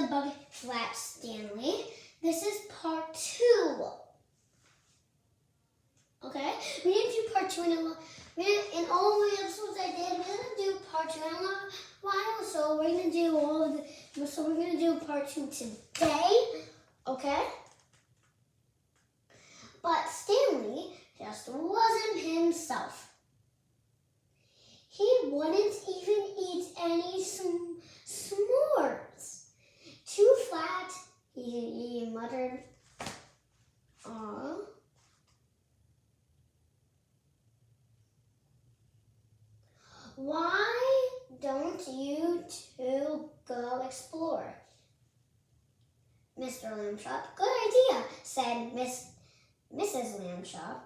the bucket flat, Stanley. This is part 2. Okay? We didn't do part 2 in all the episodes I did. We didn't do part 2 in a while, so we're gonna do part 2 today. Okay? But Stanley just wasn't himself. He wouldn't even eat any s'mores. Too flat, he muttered. Aw. Why don't you two go explore? Mr. Lambchop. Good idea, said Mrs. Lambchop.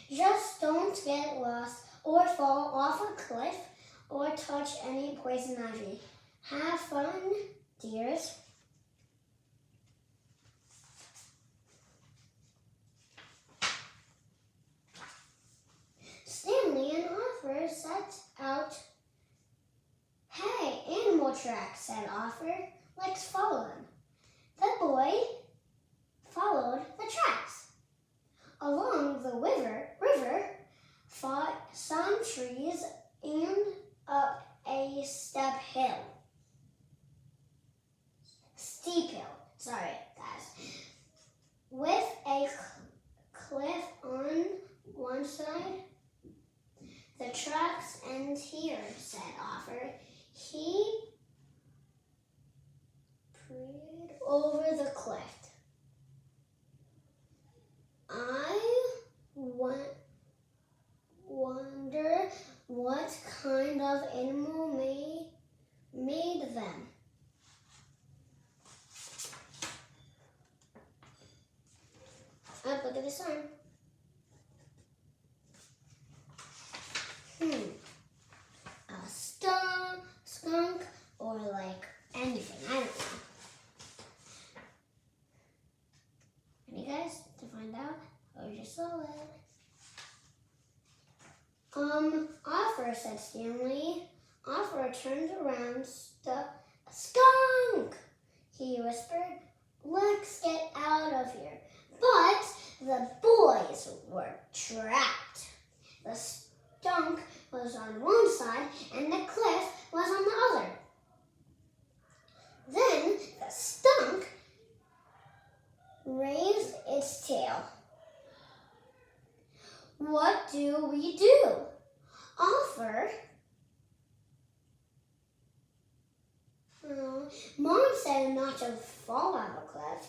Just don't get lost or fall off a cliff or touch any poison ivy. Have fun, dears. Stanley and Arthur set out. Hey, animal tracks, said Arthur. Let's follow them. The boy followed the tracks. Along the river, fought some trees and up a steep hill. Sorry, guys. With a cliff on one side. The tracks end here, said Arthur. He peered over the cliff. I wonder what kind of animal made them. Oh, look at this one. A skunk, or like anything. I don't know. Ready, guys, to find out? Or just saw it. Arthur, said Stanley. Arthur turned around. Skunk! He whispered. Let's get out of here. But the boys were trapped. The skunk was on one side and the cliff was on the other. Then the skunk raised its tail. What do we do? Arthur. Mom said not to fall off a cliff,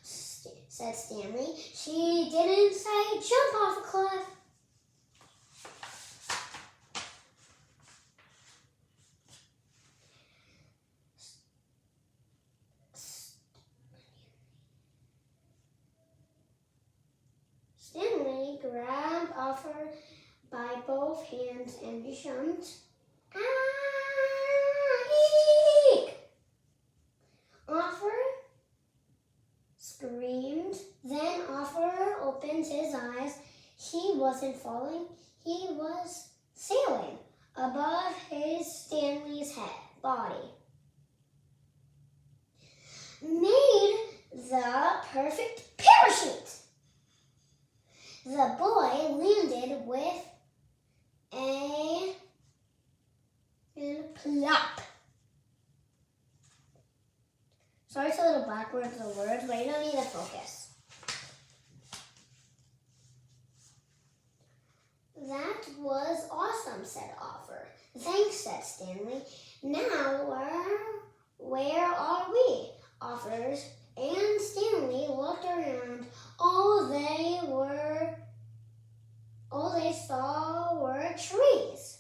said Stanley. She didn't say jump off a cliff. Stanley grabbed Arthur by both hands and jumped. Eek! Arthur screamed. Then Arthur opened his eyes. He wasn't falling. He was sailing above Stanley's body. Made the perfect parachute. The boy landed with and plop. Sorry, it's a little backwards, the words, but you don't need to focus. That was awesome, said Arthur. Thanks, said Stanley. Now, where are we? Arthur and Stanley looked around. All they saw were trees.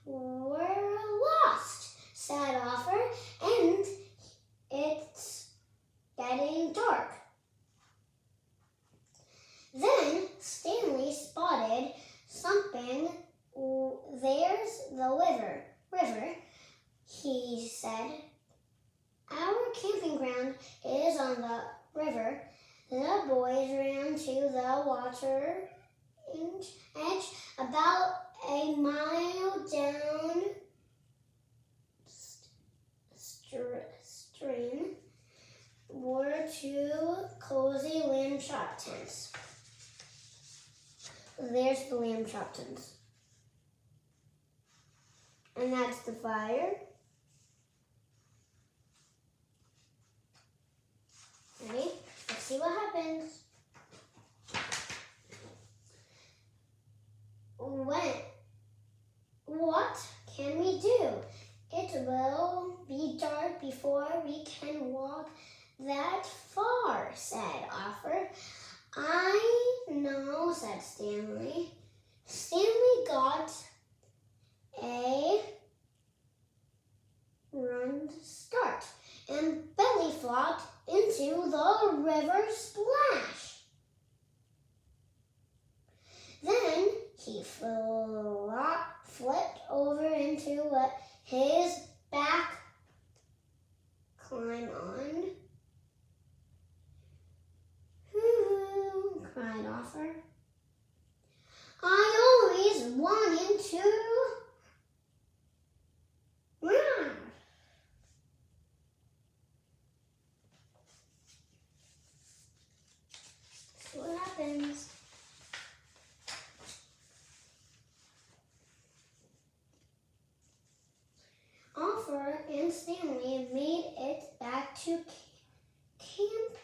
We're lost, said Arthur, and it's getting dark. Then Stanley spotted something. There's the river, he said. Our camping ground is on the river. The boys ran to the water edge about a mile down there's the lamb choppins. And that's the fire. Ready? Let's see what happens. What can we do? It will be dark before we can walk that far, said Arthur. I know, said Stanley. Stanley got a run start and belly flopped into the river splash. Then he flipped over into his back climb on. Hoo-hoo, cried Arthur. I always wanted to run. See what happens. Arthur and Stanley made it back to camp,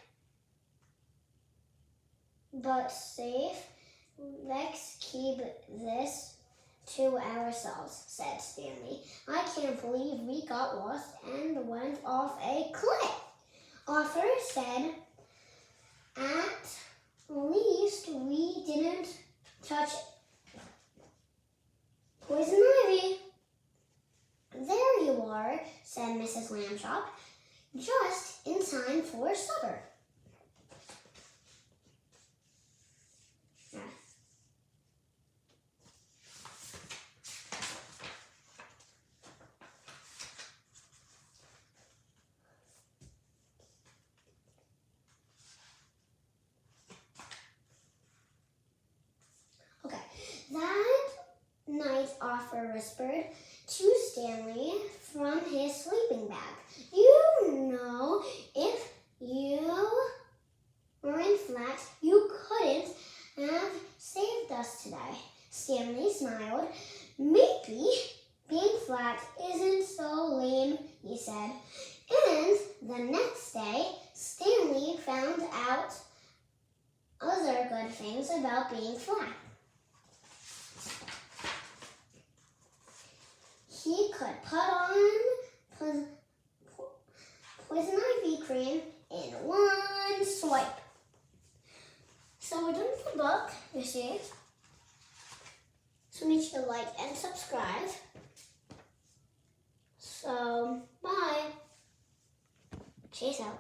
but safe. Let's keep this to ourselves, said Stanley. I can't believe we got lost and went off a cliff. Arthur said, at least we didn't touch poison ivy. There you are, said Mrs. Lambchop, just in time for supper. Okay, that night Arthur whispered to Stanley from his sleeping bag, you know, if you weren't flat, you couldn't have saved us today. Stanley smiled. Maybe being flat isn't so lame, he said. And the next day, Stanley found out other good things about being flat. He could put on poison ivy cream in one swipe. So we're done with the book, you see. So make sure to like and subscribe. So, bye. Chase out.